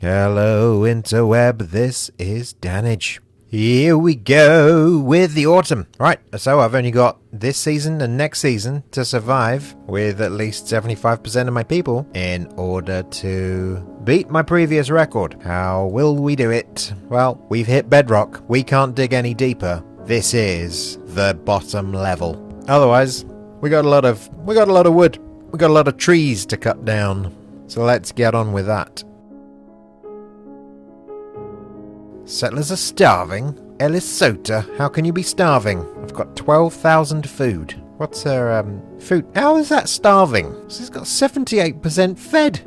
Hello, interweb. This is Dannage. Here we go with the autumn. Right, so I've only got this season and next season to survive with at least 75% of my people in order to beat my previous record. How will we do it? Well, we've hit bedrock. We can't dig any deeper. This is the bottom level. Otherwise, we got a lot of wood. We got a lot of trees to cut down. So let's get on with that. Settlers are starving? Elisota, how can you be starving? I've got 12,000 food. What's her, food? How is that starving? She's got 78% fed.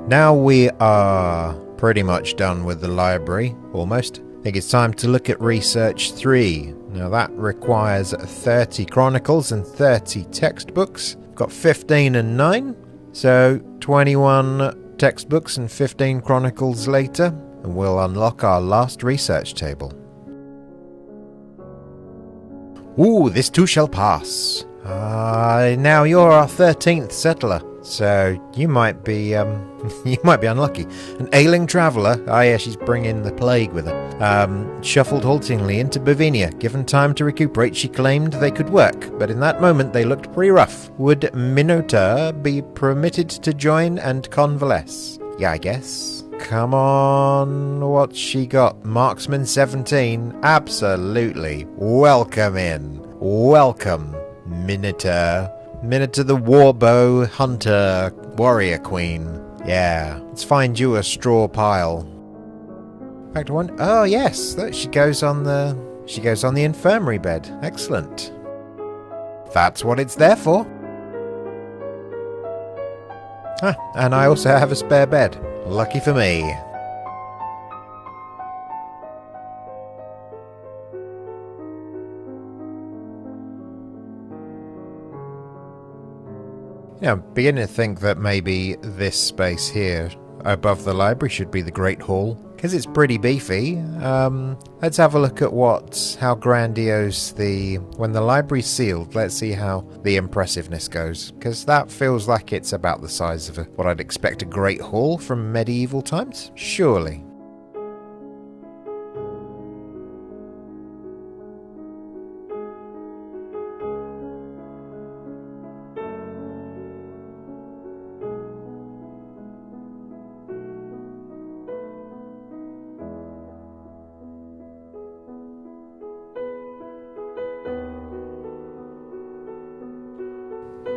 Now we are pretty much done with the library, almost. I think it's time to look at Research 3. Now that requires 30 chronicles and 30 textbooks. I've got 15 and 9, so 21 textbooks and 15 chronicles later, and we'll unlock our last research table. Ooh, this too shall pass. Now you're our 13th settler. So you might be unlucky. An ailing traveller, she's bringing the plague with her, shuffled haltingly into Bovinia. Given time to recuperate, she claimed they could work, but in that moment they looked pretty rough. Would Minotaur be permitted to join and convalesce? Yeah, I guess. Come on, what's she got? Marksman 17? Absolutely. Welcome in. Welcome, Minotaur. Minotaur the warbow hunter warrior queen. Yeah, let's find you a straw pile. Back to one. Oh yes, look, she goes on the infirmary bed. Excellent. That's what it's there for. And I also have a spare bed. Lucky for me. I'm beginning to think that maybe this space here above the library should be the Great Hall, because it's pretty beefy. Let's have a look at how grandiose when the library's sealed. Let's see how the impressiveness goes, because that feels like it's about the size of what I'd expect a Great Hall from medieval times, surely.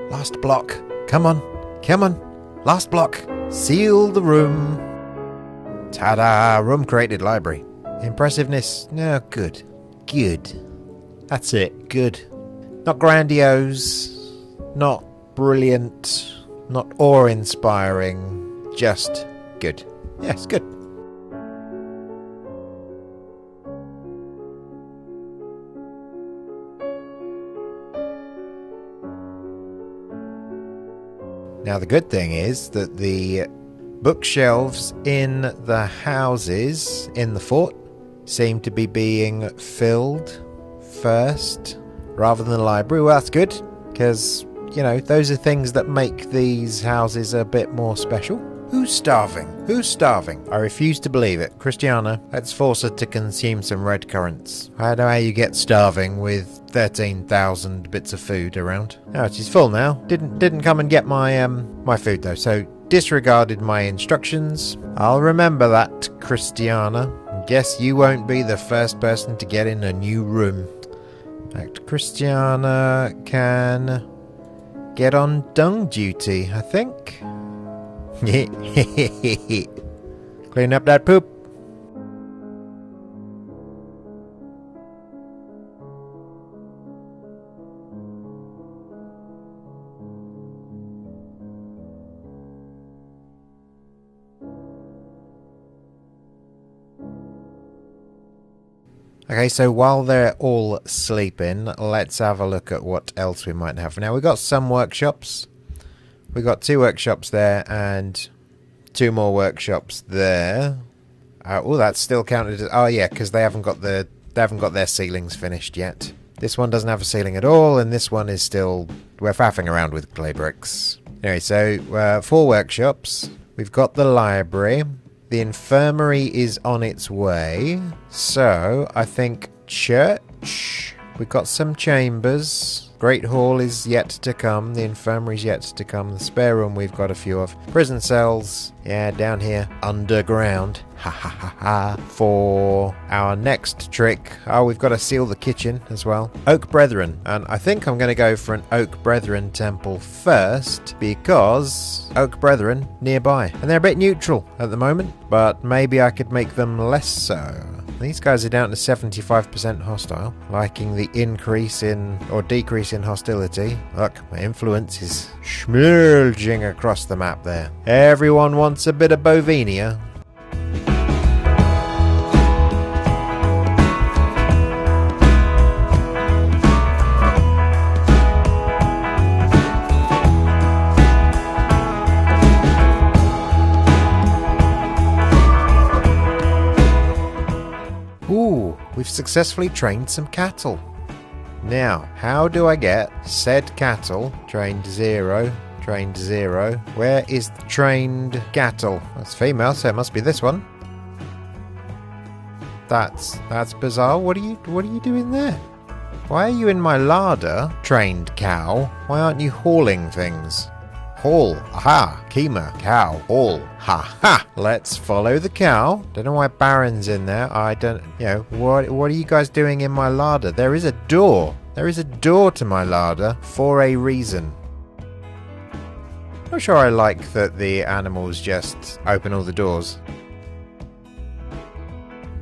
Last block. Come on. Last block. Seal the room. Ta-da! Room created library. Impressiveness. No, good. That's it. Good. Not grandiose. Not brilliant. Not awe-inspiring. Just good. Yes, good. Now the good thing is that the bookshelves in the houses in the fort seem to be being filled first rather than the library. Well, that's good, because, those are things that make these houses a bit more special. Who's starving? I refuse to believe it. Christiana, let's force her to consume some red currants. I don't know how you get starving with 13,000 bits of food around. Oh, she's full now. Didn't come and get my my food though, so disregarded my instructions. I'll remember that, Christiana. Guess you won't be the first person to get in a new room. In fact, Christiana can get on dung duty, I think. Clean up that poop. Okay, so while they're all sleeping, let's have a look at what else we might have. Now, we've got some workshops. We've got 2 workshops there and 2 more workshops there. Oh, that's still counted as... Oh, yeah, because they haven't got their ceilings finished yet. This one doesn't have a ceiling at all, and this one is still... We're faffing around with clay bricks. Anyway, so 4 workshops. We've got the library. The infirmary is on its way. So, I think church. We've got some chambers. Great Hall is yet to come. The infirmary's yet to come. The spare room we've got a few of. Prison cells. Yeah, down here. Underground. Ha ha ha ha. For our next trick. Oh, we've got to seal the kitchen as well. Oak Brethren. And I think I'm going to go for an Oak Brethren temple first. Because Oak Brethren nearby. And they're a bit neutral at the moment. But maybe I could make them less so. These guys are down to 75% hostile, liking the increase in, or decrease in hostility. Look, my influence is smurging across the map there. Everyone wants a bit of Bovinia. Ooh, we've successfully trained some cattle. Now, how do I get said cattle trained 0, trained 0? Where is the trained cattle? That's female, so it must be this one. That's bizarre. What are you doing there? Why are you in my larder, trained cow? Why aren't you hauling things? Haul. Aha. Kima. Cow. Haul. Ha ha. Let's follow the cow. Don't know why Baron's in there. I don't... You know, what are you guys doing in my larder? There is a door. There is a door to my larder for a reason. Not sure I like that the animals just open all the doors.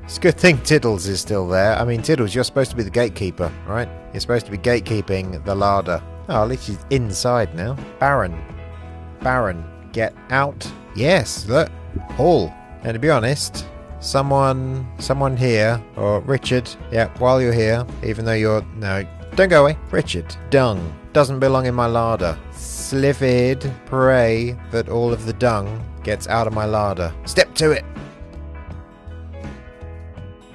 It's a good thing Tiddles is still there. I mean, Tiddles, you're supposed to be the gatekeeper, right? You're supposed to be gatekeeping the larder. Oh, at least he's inside now. Baron, get out. Yes, look. Hall. And to be honest, someone here, or Richard, yeah, while you're here, even though you're... No, don't go away. Richard, dung. Doesn't belong in my larder. Slivid, pray that all of the dung gets out of my larder. Step to it.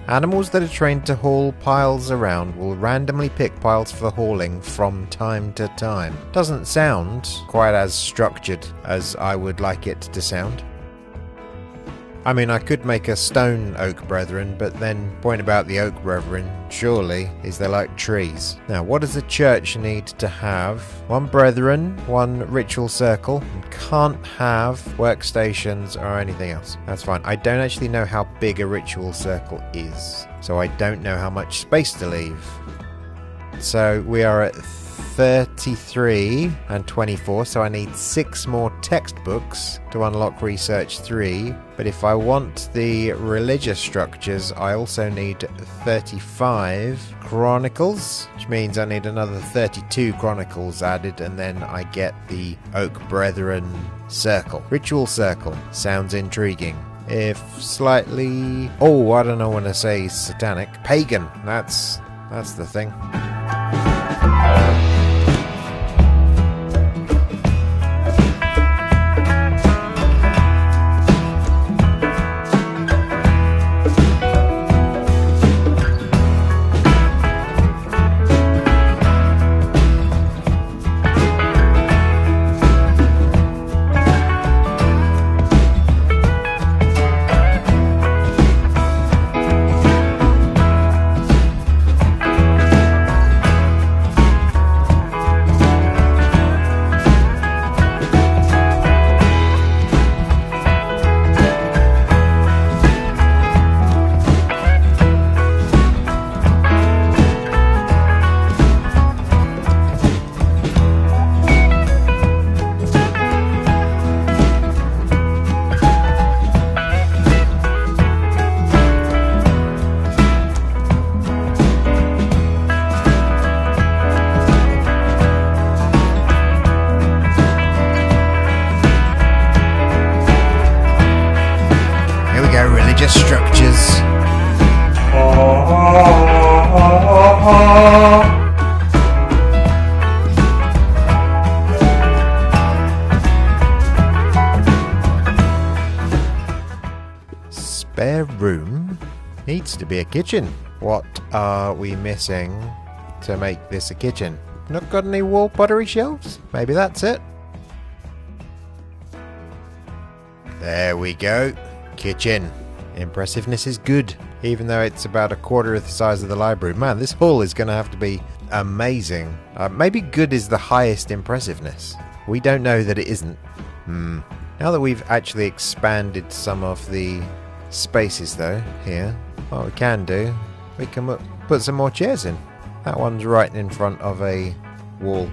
Animals that are trained to haul piles around will randomly pick piles for hauling from time to time. Doesn't sound quite as structured as I would like it to sound. I mean, I could make a stone Oak Brethren, but then point about the Oak Brethren, surely, is they're like trees. Now, what does the church need to have? 1 Brethren, 1 ritual circle, and can't have workstations or anything else. That's fine. I don't actually know how big a ritual circle is, so I don't know how much space to leave. So we are at 33 and 24, so I need 6 more textbooks to unlock Research 3. But if I want the religious structures, I also need 35 chronicles, which means I need another 32 chronicles added, and then I get the Oak Brethren circle. Ritual circle. Sounds intriguing. If slightly... Oh, I don't know when to say satanic. Pagan. That's the thing. to be a kitchen. What are we missing to make this a kitchen? Not got any wall pottery shelves? Maybe that's it. There we go. Kitchen. Impressiveness is good, even though it's about a quarter of the size of the library. Man, this hall is going to have to be amazing. Maybe good is the highest impressiveness. We don't know that it isn't. Now that we've actually expanded some of the spaces though, here, what we can do, we can put some more chairs in. That one's right in front of a wall.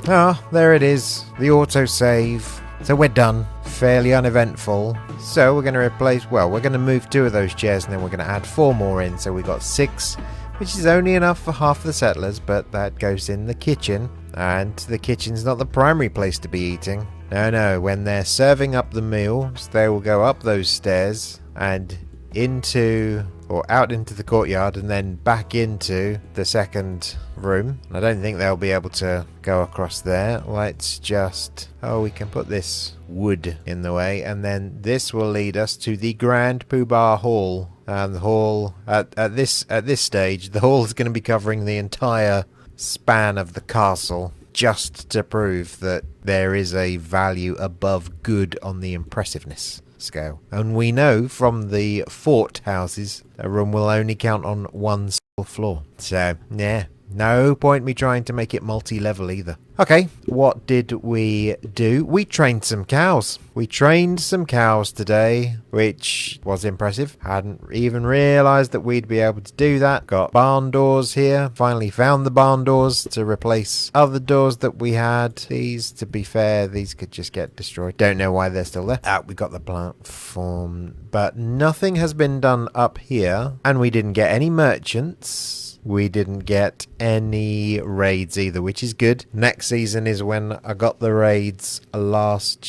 Ah, there it is. The autosave. So we're done. Fairly uneventful. So we're going to replace, well, we're going to move 2 of those chairs and then we're going to add 4 more in. So we got 6, which is only enough for half the settlers, but that goes in the kitchen. And the kitchen's not the primary place to be eating. No, when they're serving up the meals, they will go up those stairs and into or out into the courtyard and then back into the second room. I don't think they'll be able to go across there. Let's just, we can put this wood in the way, and then this will lead us to the Grand Poobah Hall. And the hall at this stage, the hall is going to be covering the entire span of the castle, just to prove that there is a value above good on the impressiveness scale. And we know from the fort houses, a room will only count on 1 single floor. So, yeah, no point me trying to make it multi-level either. Okay, what did we do? We trained some cows. We trained some cows today, which was impressive. Hadn't even realised that we'd be able to do that. Got barn doors here. Finally found the barn doors to replace other doors that we had. These, to be fair, these could just get destroyed. Don't know why they're still there. We got the platform. But nothing has been done up here. And we didn't get any merchants. We didn't get any raids either, which is good. Next season is when I got the raids last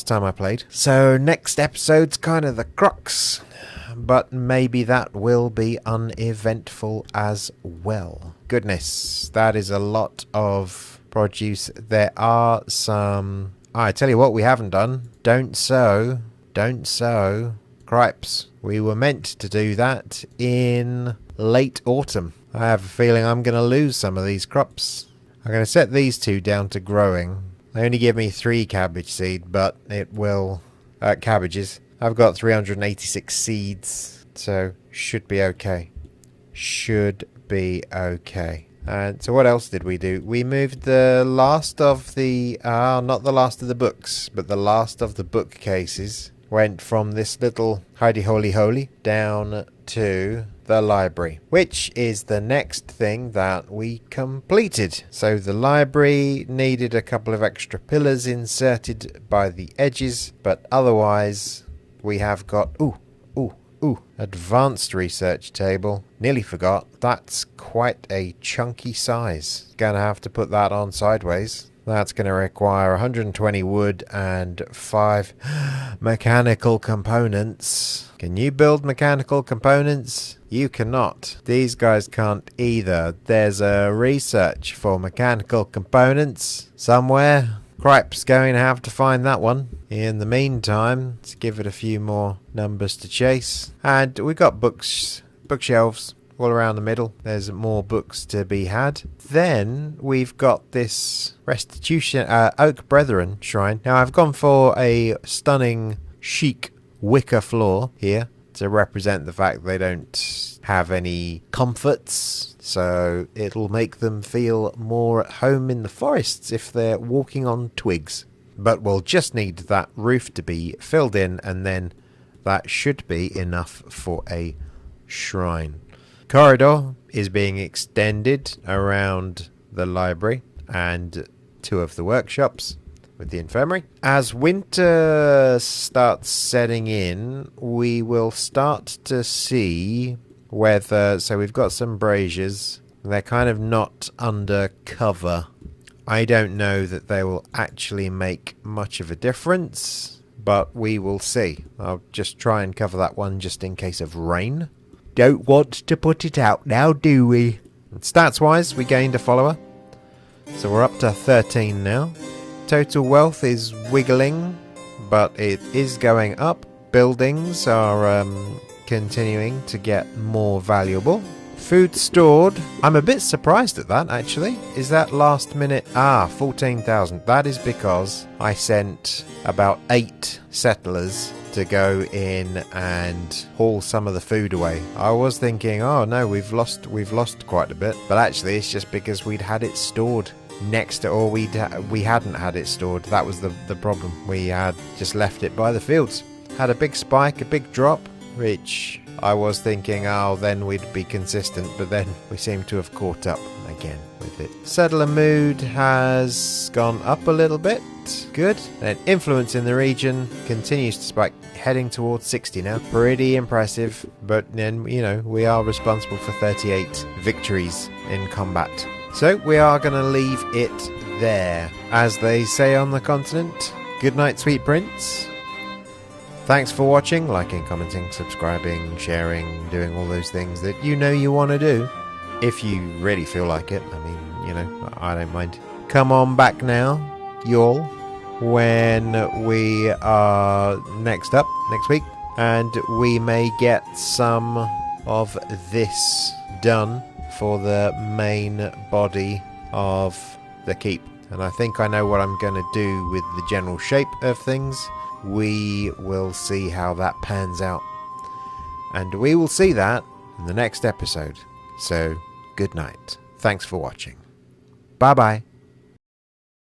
time I played. So next episode's kind of the crux, but maybe that will be uneventful as well. Goodness, that is a lot of produce. There are some... I tell you what we haven't done. Don't sow cripes. We were meant to do that in late autumn. I have a feeling I'm going to lose some of these crops. I'm going to set these 2 down to growing. They only give me 3 cabbage seed, but it will... cabbages. I've got 386 seeds, so should be okay. Should be okay. And so what else did we do? We moved the last of the... not the last of the books, but the last of the bookcases. Went from this little hidey holy down to the library, which is the next thing that we completed. So the library needed a couple of extra pillars inserted by the edges, but otherwise we have got advanced research table. Nearly forgot. That's quite a chunky size. Gonna have to put that on sideways. That's going to require 120 wood and 5 mechanical components. Can you build mechanical components? You cannot. These guys can't either. There's a research for mechanical components somewhere. Cripe's going to have to find that one. In the meantime, let's give it a few more numbers to chase. And we got bookshelves all around the middle. There's more books to be had. Then we've got this restitution Oak Brethren shrine. Now I've gone for a stunning chic wicker floor here to represent the fact they don't have any comforts, so it'll make them feel more at home in the forests if they're walking on twigs. But we'll just need that roof to be filled in, and then that should be enough for a shrine. Corridor is being extended around the library and 2 of the workshops with the infirmary. As winter starts setting in, we will start to see whether... So we've got some braziers. They're kind of not under cover. I don't know that they will actually make much of a difference, but we will see. I'll just try and cover that one just in case of rain. Don't want to put it out now, do we? Stats wise, we gained a follower, so we're up to 13 now. Total wealth is wiggling, but it is going up. buildings are continuing to get more valuable. Food stored. I'm a bit surprised at that, actually. Is that last minute? 14,000. That is because I sent about 8 settlers to go in and haul some of the food away. I was thinking, oh no, we've lost quite a bit. But actually, it's just because we'd had it stored next to, or we hadn't had it stored. That was the problem. We had just left it by the fields. Had a big spike, a big drop, which I was thinking, then we'd be consistent, but then we seem to have caught up again with it. Settler mood has gone up a little bit. Good. And influence in the region continues to spike, heading towards 60 now. Pretty impressive, but then, we are responsible for 38 victories in combat. So we are going to leave it there. As they say on the continent, good night, sweet prince. Thanks for watching, liking, commenting, subscribing, sharing, doing all those things that you want to do. If you really feel like it, I don't mind. Come on back now, y'all, when we are next week, and we may get some of this done for the main body of the keep. And I think I know what I'm going to do with the general shape of things. We will see how that pans out. And we will see that in the next episode. So, good night. Thanks for watching. Bye-bye.